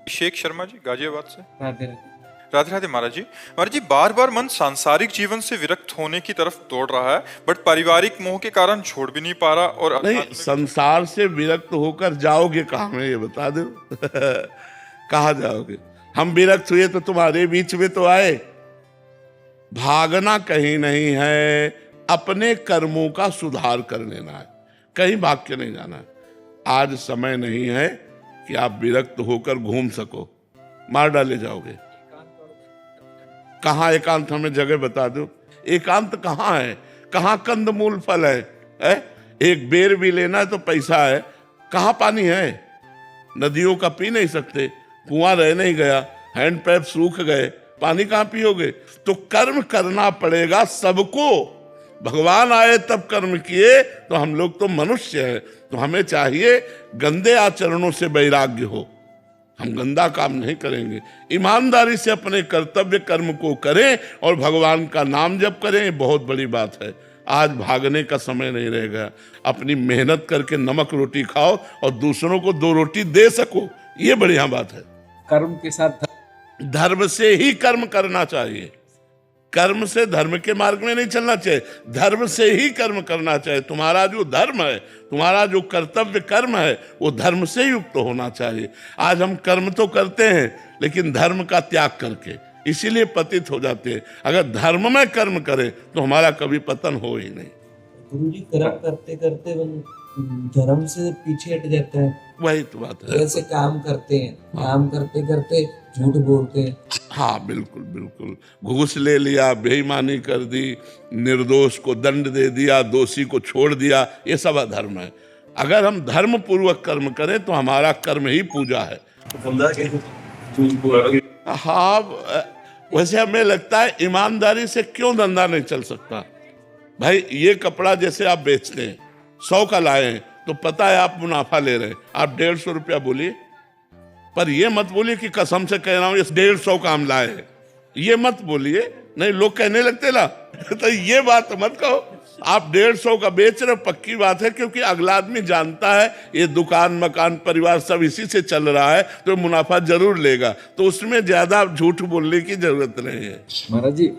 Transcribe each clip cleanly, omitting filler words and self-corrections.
शेख शर्मा जी गाजियाबाद से। राधे राधे। राधे राधे महाराज जी बार बार मन सांसारिक जीवन से विरक्त होने की तरफ दौड़ रहा है, बट पारिवारिक मोह के कारण छोड़ भी नहीं पा रहा। और नहीं, संसार से विरक्त होकर जाओगे कहाँ में, ये बता दो। कहाँ जाओगे? हम विरक्त हुए तो तुम्हारे बीच में तो आए। भागना कहीं नहीं है, अपने कर्मों का सुधार कर लेना है, कहीं भाग के नहीं जाना है। आज समय नहीं है कि आप विरक्त होकर घूम सको, मार डाले जाओगे। कहाँ एकांत, हमें जगह बता दो। एकांत कहाँ है? कहाँ कंदमूल फल है? एक बेर भी लेना है तो पैसा है, कहाँ पानी है? नदियों का पी नहीं सकते, कुआं रह नहीं गया, हैंड पैप सूख गए, पानी कहाँ पियोगे? तो कर्म करना पड़ेगा सबको। भगवान आए तब कर्म किए, तो हम लोग तो मनुष्य हैं, तो हमें चाहिए गंदे आचरणों से वैराग्य हो। हम गंदा काम नहीं करेंगे, ईमानदारी से अपने कर्तव्य कर्म को करें और भगवान का नाम जप करें। ये बहुत बड़ी बात है। आज भागने का समय नहीं रहेगा। अपनी मेहनत करके नमक रोटी खाओ और दूसरों को 2 रोटी दे सको, ये बढ़िया बात है। कर्म के साथ धर्म से ही कर्म करना चाहिए, कर्म से धर्म के मार्ग में नहीं चलना चाहिए, धर्म से ही कर्म करना चाहिए। तुम्हारा जो धर्म है, तुम्हारा जो कर्तव्य कर्म है, वो धर्म से युक्त होना चाहिए। आज हम कर्म तो करते हैं लेकिन धर्म का त्याग करके, इसीलिए पतित हो जाते हैं। अगर धर्म में कर्म करें तो हमारा कभी पतन हो ही नहीं। गुरुजी कर्म करते करते धर्म से पीछे हट जाते हैं। वही तो बात है। जैसे काम करते हैं, काम करते करते झूठ बोलते हैं। हाँ, बिल्कुल बिल्कुल। घूस ले लिया, बेईमानी कर दी, निर्दोष को दंड दे दिया, दोषी को छोड़ दिया, ये सब अधर्म है। अगर हम धर्म पूर्वक कर्म करें तो हमारा कर्म ही पूजा है। हाँ, वैसे हमें लगता है ईमानदारी से क्यों धंधा नहीं चल सकता। भाई, ये कपड़ा जैसे आप बेचते हैं, 100 का लाए हैं तो पता है आप मुनाफा ले रहे हैं, आप 150 रुपया बोलिए, पर ये मत बोलिए कि कसम से कह रहा हूं इस 150 का हम लाए हैं, ये मत बोलिए। नहीं, लोग कहने लगते ना तो ये बात मत कहो। आप 150 का बेच रहे हो, पक्की बात है, क्योंकि अगला आदमी जानता है ये दुकान मकान परिवार सब इसी से चल रहा है, तो मुनाफा जरूर लेगा, तो उसमें ज्यादा झूठ बोलने की जरूरत नहीं है। महाराज जी,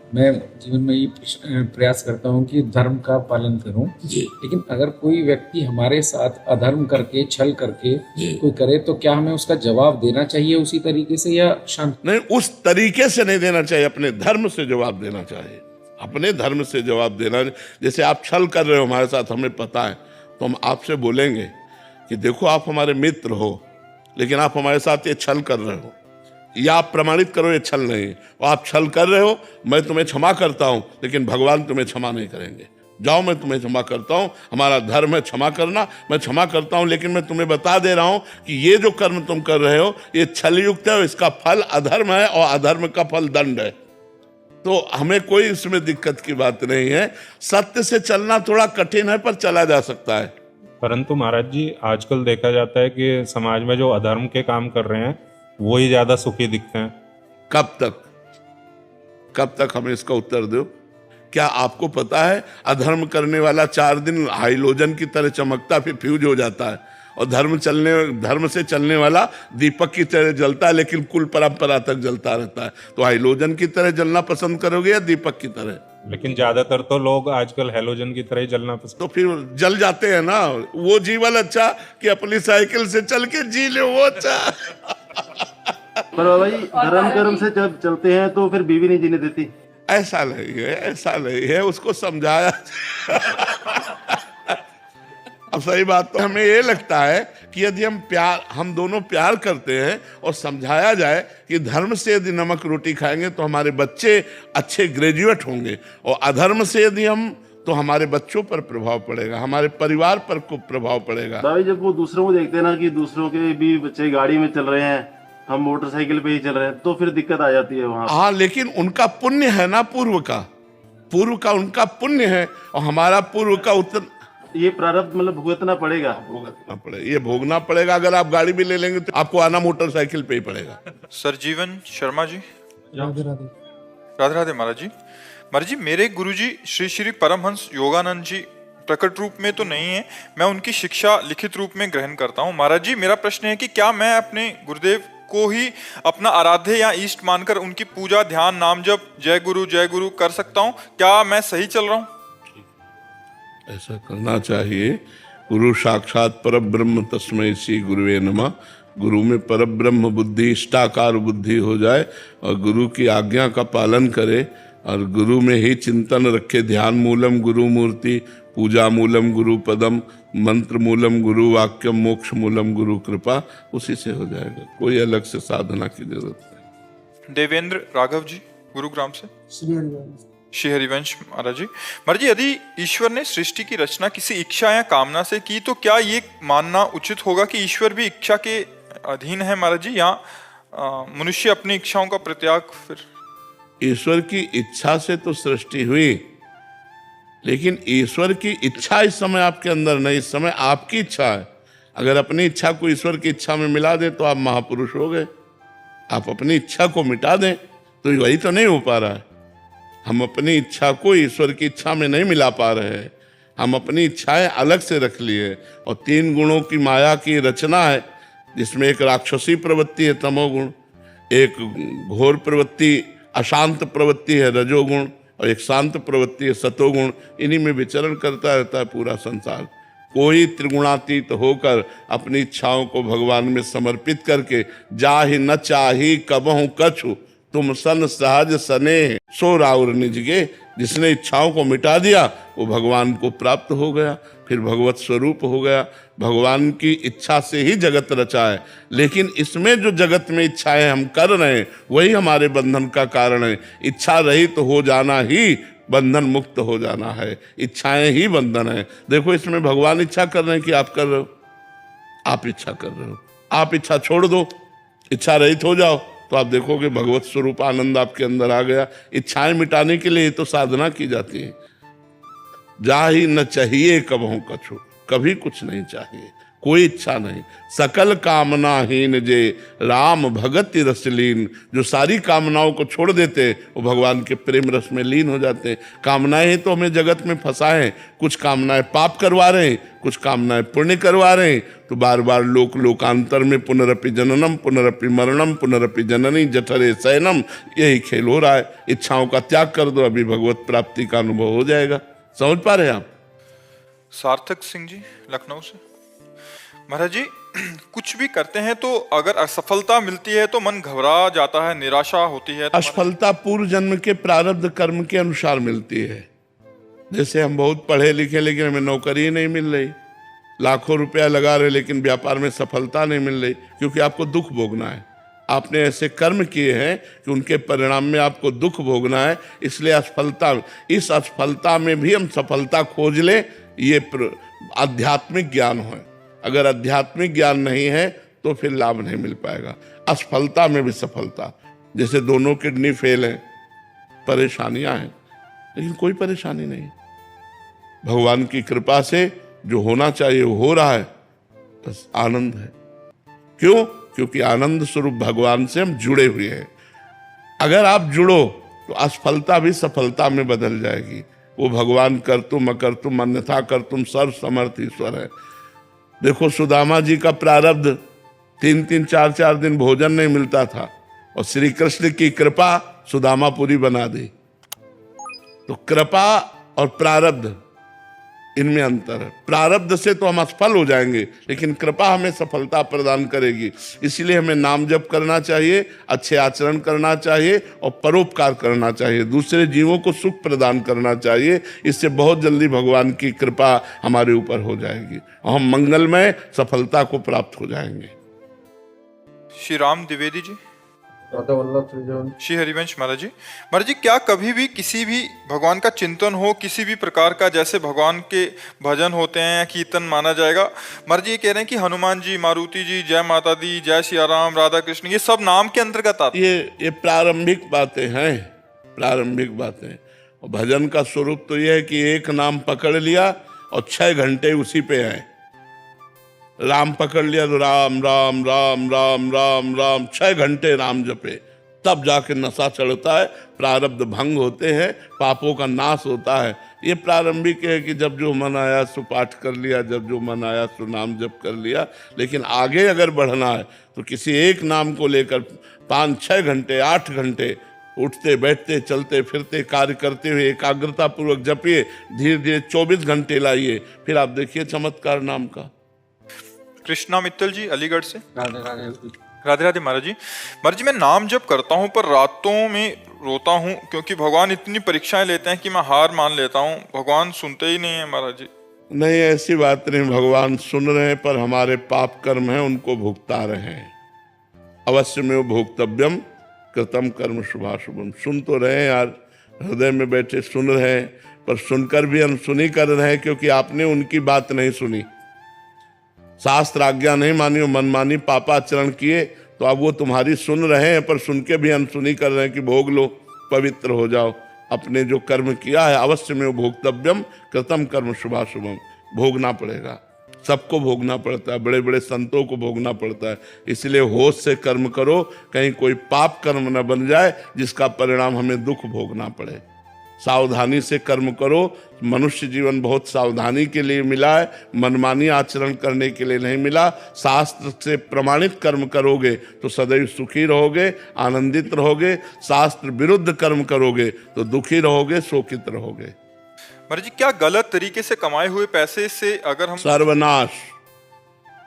मैं जीवन में ये प्रयास करता हूँ कि धर्म का पालन करूँ, लेकिन अगर कोई व्यक्ति हमारे साथ अधर्म करके, छल करके कोई करे, तो क्या हमें उसका जवाब देना चाहिए उसी तरीके से या शांत? नहीं, उस तरीके से नहीं देना चाहिए, अपने धर्म से जवाब देना चाहिए, अपने धर्म से जवाब देना। जैसे आप छल कर रहे हो हमारे साथ, हमें पता है, तो हम आपसे बोलेंगे कि देखो आप हमारे मित्र हो, लेकिन आप हमारे साथ ये छल कर रहे हो, या आप प्रमाणित करो ये छल नहीं, और आप छल कर रहे हो, मैं तुम्हें क्षमा करता हूं, लेकिन भगवान तुम्हें क्षमा नहीं करेंगे। जाओ, मैं तुम्हें क्षमा करता हूं, हमारा धर्म है क्षमा करना, मैं क्षमा करता हूं, लेकिन मैं तुम्हें बता दे रहा हूं कि ये जो कर्म तुम कर रहे हो ये छल युक्त है, इसका फल अधर्म है और अधर्म का फल दंड है। तो हमें कोई इसमें दिक्कत की बात नहीं है। सत्य से चलना थोड़ा कठिन है, पर चला जा सकता है। परंतु महाराज जी, आजकल देखा जाता है कि समाज में जो अधर्म के काम कर रहे हैं वो ही ज्यादा सुखी दिखते हैं। कब तक हमें इसका उत्तर दो? क्या आपको पता है अधर्म करने वाला 4 दिन हाइलोजन की तरह चमकता फिर फ्यूज हो जाता है, और धर्म से चलने वाला दीपक की तरह जलता है, लेकिन कुल परंपरा तक जलता रहता है। तो हाइलोजन की तरह जलना पसंद करोगे या दीपक की तरह? लेकिन ज्यादातर तो लोग आजकल हेलोजन की तरह ही जलना पसंद। तो फिर जल जाते हैं ना। वो जीवन अच्छा कि अपनी साइकिल से चल के जी ले, वो अच्छा। पर बाबा जी, धर्म कर्म से जब चलते हैं तो फिर बीवी नहीं जीने देती। ऐसा नहीं है, ऐसा नहीं है, उसको समझाया। अब सही बात तो हमें ये लगता है कि यदि हम दोनों प्यार करते हैं और समझाया जाए कि धर्म से यदि नमक रोटी खाएंगे तो हमारे बच्चे अच्छे ग्रेजुएट होंगे, और अधर्म से यदि हम, तो हमारे बच्चों पर प्रभाव पड़ेगा, हमारे परिवार पर को प्रभाव पड़ेगा। भाई, जब वो दूसरों को देखते हैं ना कि दूसरों के भी बच्चे गाड़ी में चल रहे हैं, हम मोटरसाइकिल पे ही चल रहे हैं, तो फिर दिक्कत आ जाती है वहाँ। हाँ, लेकिन उनका पुण्य है ना, पूर्व का उनका पुण्य है, और हमारा पूर्व का उत्तर। ये प्रारब्ध मतलब भुगतना पड़ेगा। ये भोगना पड़ेगा। अगर आप गाड़ी भी ले लेंगे तो आपको आना मोटरसाइकिल पे ही पड़ेगा। सरजीवन शर्मा जी। राधे राधे। राधे राधे महाराज जी। मेरे गुरुजी श्री श्री परमहंस योगानंद जी प्रकट रूप में तो नहीं है, मैं उनकी शिक्षा लिखित रूप में ग्रहण करता हूँ। महाराज जी, मेरा प्रश्न है कि क्या मैं अपने गुरुदेव को ही अपना आराध्य या इष्ट मानकर उनकी पूजा, ध्यान, नाम जप, जय गुरु कर सकता हूँ? क्या मैं सही चल रहा हूँ? ऐसा करना चाहिए। गुरु साक्षात परब्रह्म तस्मै श्री गुरुवे नमः। गुरु में परब्रह्म बुद्धि, इष्टाकार बुद्धि हो जाए और गुरु की आज्ञा का पालन करे और गुरु में ही चिंतन रखे। ध्यान मूलम गुरु मूर्ति, पूजा मूलम गुरु पदम, मंत्र मूलम गुरु वाक्यम, मोक्ष मूलम गुरु कृपा, उसी से हो जाएगा। कोई अलग से साधना की जरूरत नहीं। देवेंद्र राघव जी, गुरुग्राम से। श्री हरिवंश। श्री हरिवंश महाराज जी, यदि ईश्वर ने सृष्टि की रचना किसी इच्छा या कामना से की, तो क्या ये मानना उचित होगा कि ईश्वर भी इच्छा के अधीन है महाराज जी, या मनुष्य अपनी इच्छाओं का प्रत्याग? फिर ईश्वर की इच्छा से तो सृष्टि हुई, लेकिन ईश्वर की इच्छा इस समय आपके अंदर नहीं, इस समय आपकी इच्छा है। अगर अपनी इच्छा को ईश्वर की इच्छा में मिला दें तो आप महापुरुष हो गए। आप अपनी इच्छा को मिटा दें तो वही तो नहीं हो पा रहा है। हम अपनी इच्छा को ईश्वर की इच्छा में नहीं मिला पा रहे हैं, हम अपनी इच्छाएं अलग से रख लिए। और 3 गुणों की माया की रचना है, जिसमें एक राक्षसी प्रवृत्ति है तमोगुण, एक घोर प्रवृत्ति अशांत प्रवृत्ति है रजोगुण, और एक शांत प्रवृत्ति है सतोगुण। इन्हीं में विचरण करता रहता है पूरा संसार। कोई त्रिगुणातीत होकर अपनी इच्छाओं को भगवान में समर्पित करके, जाहि न चाही कबहु कछु, तुम सन सहज सने सो राउर निजगे, जिसने इच्छाओं को मिटा दिया वो भगवान को प्राप्त हो गया, फिर भगवत स्वरूप हो गया। भगवान की इच्छा से ही जगत रचा है, लेकिन इसमें जो जगत में इच्छाएं हम कर रहे हैं वही हमारे बंधन का कारण है। इच्छा रहित तो हो जाना ही बंधन मुक्त हो जाना है, इच्छाएं ही बंधन है। देखो, इसमें भगवान इच्छा कर रहे हैं कि आप कर रहे हो, आप इच्छा कर रहे हो। आप इच्छा छोड़ दो, इच्छा रहित हो जाओ, तो आप देखोगे भगवत स्वरूप आनंद आपके अंदर आ गया। इच्छाएं मिटाने के लिए तो साधना की जाती है। जाहि न चाहिए कबहु कछु, कभी कुछ नहीं चाहिए, कोई इच्छा नहीं। सकल कामनाहीन जे राम भगति रसलीन, जो सारी कामनाओं को छोड़ देते वो भगवान के प्रेम रस में लीन हो जाते हैं। कामनाएं तो हमें जगत में फंसाए, कुछ कामनाएं पाप करवा रहे हैं, कुछ कामनाएं पुण्य करवा रहे हैं। तो बार बार लोकांतर में पुनरपि जननम पुनरपि मरणम पुनरपि जननी जठरे शयनम, यही खेल हो रहा है। इच्छाओं का त्याग कर दो, अभी भगवत प्राप्ति का अनुभव हो जाएगा। समझ पा रहे हैं आप? सार्थक सिंह जी, लखनऊ से। महाराज जी, कुछ भी करते हैं तो अगर असफलता मिलती है तो मन घबरा जाता है, निराशा होती है। असफलता पूर्व जन्म के प्रारब्ध कर्म के अनुसार मिलती है। जैसे हम बहुत पढ़े लिखे लेकिन हमें नौकरी नहीं मिल रही, लाखों रुपया लगा रहे लेकिन व्यापार में सफलता नहीं मिल रही, क्योंकि आपको दुख भोगना है। आपने ऐसे कर्म किए हैं कि उनके परिणाम में आपको दुख भोगना है, इसलिए असफलता, इस असफलता में भी हम सफलता खोज लें, ये आध्यात्मिक ज्ञान है। अगर आध्यात्मिक ज्ञान नहीं है तो फिर लाभ नहीं मिल पाएगा। असफलता में भी सफलता, जैसे दोनों किडनी फेल हैं, परेशानियां हैं, लेकिन कोई परेशानी नहीं। भगवान की कृपा से जो होना चाहिए वो हो रहा है, बस आनंद है। क्यों? क्योंकि आनंद स्वरूप भगवान से हम जुड़े हुए हैं। अगर आप जुड़ो तो असफलता भी सफलता में बदल जाएगी। वो भगवान कर्तुम अकर्तुम अन्यथा कर्तुम सर्व समर्थ ईश्वर है। देखो, सुदामा जी का प्रारब्ध 3-3 4-4 दिन भोजन नहीं मिलता था, और श्री कृष्ण की कृपा सुदामापुरी बना दी। तो कृपा और प्रारब्ध, इनमें अंतर है। प्रारब्ध से तो हम असफल हो जाएंगे, लेकिन कृपा हमें सफलता प्रदान करेगी। इसलिए हमें नाम जप करना चाहिए, अच्छे आचरण करना चाहिए और परोपकार करना चाहिए, दूसरे जीवों को सुख प्रदान करना चाहिए। इससे बहुत जल्दी भगवान की कृपा हमारे ऊपर हो जाएगी और हम मंगलमय सफलता को प्राप्त हो जाएंगे। श्री राम द्विवेदी जी, राधा वल्लभ श्रीजन। श्री हरिवंश महाराज जी, क्या कभी भी किसी भी भगवान का चिंतन हो, किसी भी प्रकार का, जैसे भगवान के भजन होते हैं या कीर्तन माना जाएगा? महाराज जी ये कह रहे हैं कि हनुमान जी, मारुति जी, जय माता दी, जय सिया राम, राधा कृष्ण, ये सब नाम के अंतर्गत आते हैं। ये प्रारंभिक बातें हैं, प्रारंभिक बातें। और भजन का स्वरूप तो यह है कि एक नाम पकड़ लिया और 6 घंटे उसी पे है। राम पकड़ लिया तो राम राम राम राम राम राम 6 घंटे राम जपे, तब जाके नशा चढ़ता है, प्रारब्ध भंग होते हैं, पापों का नाश होता है। ये प्रारंभिक है कि जब जो मन आया सो पाठ कर लिया, जब जो मन आया सो नाम जप कर लिया। लेकिन आगे अगर बढ़ना है तो किसी एक नाम को लेकर 5-6 घंटे 8 घंटे उठते बैठते चलते फिरते कार्य करते हुए एकाग्रता पूर्वक जपिए, धीरे धीरे 24 घंटे लाइए, फिर आप देखिए चमत्कार नाम का। कृष्णा मित्तल जी अलीगढ़ से। राधे राधे। राधे राधे महाराज जी। महाराज जी, मैं नाम जप करता हूँ पर रातों में रोता हूँ क्योंकि भगवान इतनी परीक्षाएं लेते हैं कि मैं हार मान लेता हूँ। भगवान सुनते ही नहीं है महाराज जी। नहीं, ऐसी बात नहीं, भगवान सुन रहे हैं पर हमारे पाप कर्म हैं उनको भुगता रहे हैं। अवश्य में वो भोक्तव्यम कृतम कर्म शुभाशुभम। सुन तो रहे हैं यार, हृदय में बैठे सुन रहे हैं, पर सुनकर भी अनसुनी कर रहे हैं क्योंकि आपने उनकी बात नहीं सुनी, शास्त्र आज्ञा नहीं मानी और मनमानी पापाचरण किए, तो अब वो तुम्हारी सुन रहे हैं पर सुन के भी अनसुनी कर रहे हैं कि भोग लो, पवित्र हो जाओ। अपने जो कर्म किया है अवश्य में वो भोक्तव्यम कृतम कर्म शुभाशुभम, भोगना पड़ेगा, सबको भोगना पड़ता है, बड़े बड़े संतों को भोगना पड़ता है। इसलिए होश से कर्म करो, कहीं कोई पाप कर्म न बन जाए जिसका परिणाम हमें दुख भोगना पड़े। सावधानी से कर्म करो। मनुष्य जीवन बहुत सावधानी के लिए मिला है, मनमानी आचरण करने के लिए नहीं मिला। शास्त्र से प्रमाणित कर्म करोगे तो सदैव सुखी रहोगे, आनंदित रहोगे। शास्त्र विरुद्ध कर्म करोगे तो दुखी रहोगे, शोकित रहोगे। महाराज जी, क्या गलत तरीके से कमाए हुए पैसे से अगर हम सर्वनाश,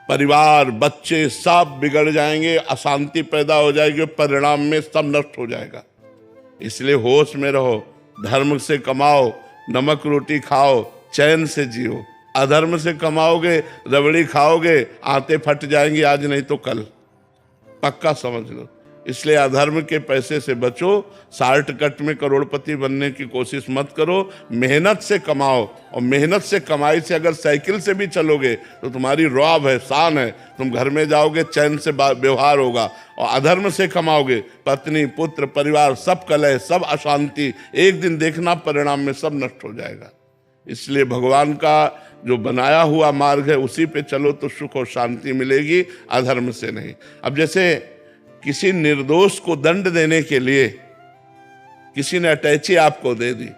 परिवार बच्चे सब बिगड़ जाएंगे, अशांति पैदा हो जाएगी, परिणाम में सब नष्ट हो जाएगा। इसलिए होश में रहो, धर्म से कमाओ, नमक रोटी खाओ, चैन से जियो। अधर्म से कमाओगे, रबड़ी खाओगे, आंतें फट जाएंगी आज नहीं तो कल, पक्का समझ लो। इसलिए अधर्म के पैसे से बचो, शॉर्टकट में करोड़पति बनने की कोशिश मत करो। मेहनत से कमाओ, और मेहनत से कमाई से अगर साइकिल से भी चलोगे तो तुम्हारी रौब है, शान है, तुम घर में जाओगे, चैन से व्यवहार होगा। और अधर्म से कमाओगे, पत्नी पुत्र परिवार सब कलह, सब अशांति, एक दिन देखना परिणाम में सब नष्ट हो जाएगा। इसलिए भगवान का जो बनाया हुआ मार्ग है उसी पे चलो तो सुख और शांति मिलेगी, अधर्म से नहीं। अब जैसे किसी निर्दोष को दंड देने के लिए किसी ने अटैची आपको दे दी,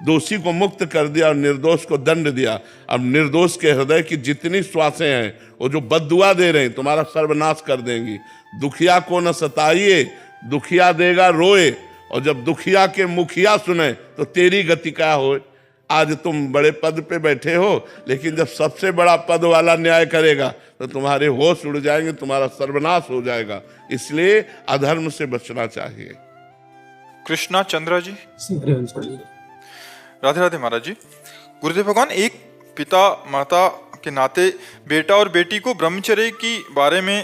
दोषी को मुक्त कर दिया और निर्दोष को दंड दिया। अब निर्दोष के हृदय की जितनी श्वासें हैं वो जो बद्दुआ दे रहे हैं तुम्हारा सर्वनाश कर देंगी। दुखिया को न सताइए, दुखिया देगा रोए, और जब दुखिया के मुखिया सुने तो तेरी गति क्या हो। आज तुम बड़े पद पे बैठे हो, लेकिन जब सबसे बड़ा पद वाला न्याय करेगा तो तुम्हारे होश उड़ जाएंगे, तुम्हारा सर्वनाश हो जाएगा। इसलिए अधर्म से बचना चाहिए। कृष्णा चंद्रा जी। राधे राधे महाराज जी। गुरुदेव भगवान, एक पिता माता के नाते बेटा और बेटी को ब्रह्मचर्य की बारे में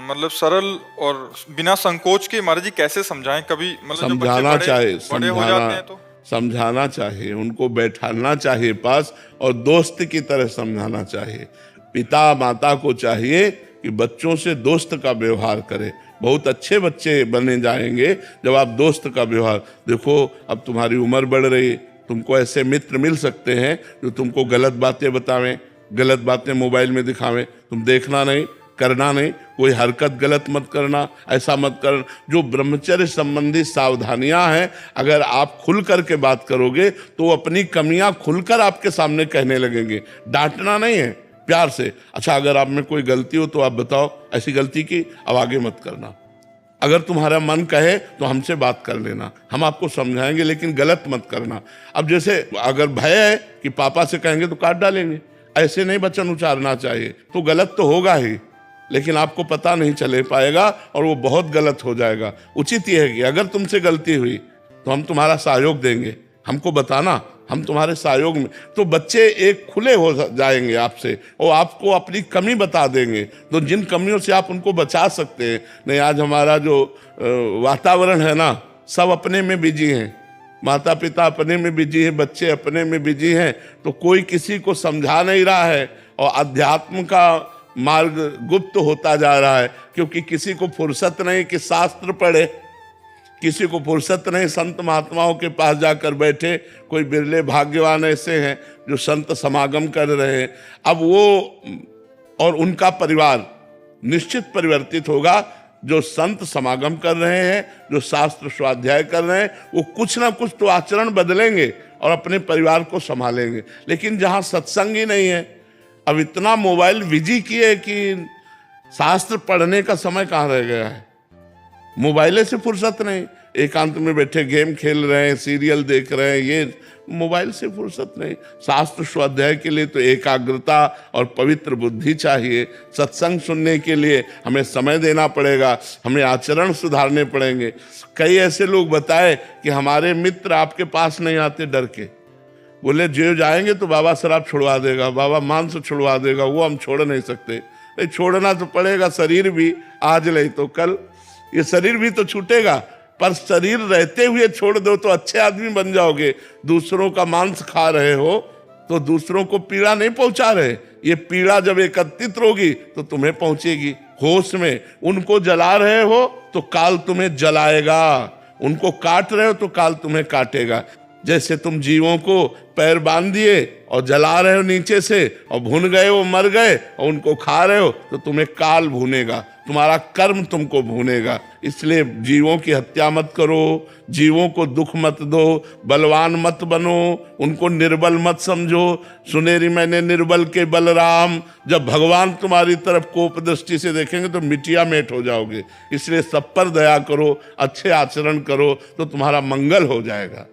मतलब सरल और बिना संकोच के महाराज जी कैसे समझाएं? कभी मतलब जब बच्चे समझाना चाहिए, बड़े हो जाते हैं तो समझाना चाहिए, उनको बैठाना चाहिए पास, और दोस्त की तरह समझाना चाहिए। पिता माता को चाहिए कि बच्चों से दोस्त का व्यवहार करे। बहुत अच्छे बच्चे बने जाएंगे जब आप दोस्त का व्यवहार। देखो अब तुम्हारी उम्र बढ़ रही, तुमको ऐसे मित्र मिल सकते हैं जो तुमको गलत बातें बतावें, गलत बातें मोबाइल में दिखावें। तुम देखना नहीं, करना नहीं, कोई हरकत गलत मत करना, ऐसा मत करना। जो ब्रह्मचर्य संबंधी सावधानियां हैं, अगर आप खुल करके बात करोगे तो अपनी कमियां खुलकर आपके सामने कहने लगेंगे। डांटना नहीं है, प्यार से। अच्छा, अगर आप में कोई गलती हो तो आप बताओ, ऐसी गलती की, अब आगे मत करना। अगर तुम्हारा मन कहे तो हमसे बात कर लेना, हम आपको समझाएंगे, लेकिन गलत मत करना। अब जैसे अगर भय है कि पापा से कहेंगे तो काट डालेंगे, ऐसे नहीं वचन उच्चारना चाहिए। तो गलत तो होगा ही, लेकिन आपको पता नहीं चले पाएगा और वो बहुत गलत हो जाएगा। उचित यह है कि अगर तुमसे गलती हुई तो हम तुम्हारा सहयोग देंगे, हमको बताना, हम तुम्हारे सहयोग में। तो बच्चे एक खुले हो जाएंगे आपसे, और आपको अपनी कमी बता देंगे, तो जिन कमियों से आप उनको बचा सकते हैं। नहीं, आज हमारा जो वातावरण है ना, सब अपने में बिजी हैं, माता पिता अपने में बिजी हैं, बच्चे अपने में बिजी हैं, तो कोई किसी को समझा नहीं रहा है, और अध्यात्म का मार्ग गुप्त होता जा रहा है, क्योंकि किसी को फुर्सत नहीं कि शास्त्र पढ़े, किसी को फुर्सत नहीं संत महात्माओं के पास जाकर बैठे। कोई बिरले भाग्यवान ऐसे हैं जो संत समागम कर रहे हैं। अब वो और उनका परिवार निश्चित परिवर्तित होगा जो संत समागम कर रहे हैं, जो शास्त्र स्वाध्याय कर रहे हैं, वो कुछ ना कुछ तो आचरण बदलेंगे और अपने परिवार को संभालेंगे। लेकिन जहाँ सत्संग ही नहीं है, अब इतना मोबाइल बिजी किए कि शास्त्र पढ़ने का समय कहाँ रह गया है। मोबाइले से फुर्सत नहीं, एकांत में बैठे गेम खेल रहे हैं, सीरियल देख रहे हैं, ये मोबाइल से फुर्सत नहीं। शास्त्र स्वाध्याय के लिए तो एकाग्रता और पवित्र बुद्धि चाहिए। सत्संग सुनने के लिए हमें समय देना पड़ेगा, हमें आचरण सुधारने पड़ेंगे। कई ऐसे लोग बताए कि हमारे मित्र आपके पास नहीं आते डर के, बोले जो जाएंगे तो बाबा शराब छुड़वा देगा, बाबा मांस छुड़वा देगा, वो हम छोड़ नहीं सकते। नहीं, छोड़ना तो पड़ेगा, शरीर भी आज नहीं तो कल, ये शरीर भी तो छूटेगा, पर शरीर रहते हुए छोड़ दो तो अच्छे आदमी बन जाओगे। दूसरों का मांस खा रहे हो तो दूसरों को पीड़ा नहीं पहुंचा रहे, ये पीड़ा जब एकत्रित होगी तो तुम्हें पहुंचेगी। होश में उनको जला रहे हो तो काल तुम्हें जलाएगा, उनको काट रहे हो तो काल तुम्हें काटेगा। जैसे तुम जीवों को पैर बांध दिए और जला रहे हो नीचे से, और भून गए, वो मर गए, और उनको खा रहे हो तो तुम्हें काल भूनेगा, तुम्हारा कर्म तुमको भूनेगा। इसलिए जीवों की हत्या मत करो, जीवों को दुख मत दो, बलवान मत बनो, उनको निर्बल मत समझो। सुनेरी मैंने निर्बल के बलराम, जब भगवान तुम्हारी तरफ कोप दृष्टि से देखेंगे तो मिटिया मेट हो जाओगे। इसलिए सब पर दया करो, अच्छे आचरण करो तो तुम्हारा मंगल हो जाएगा।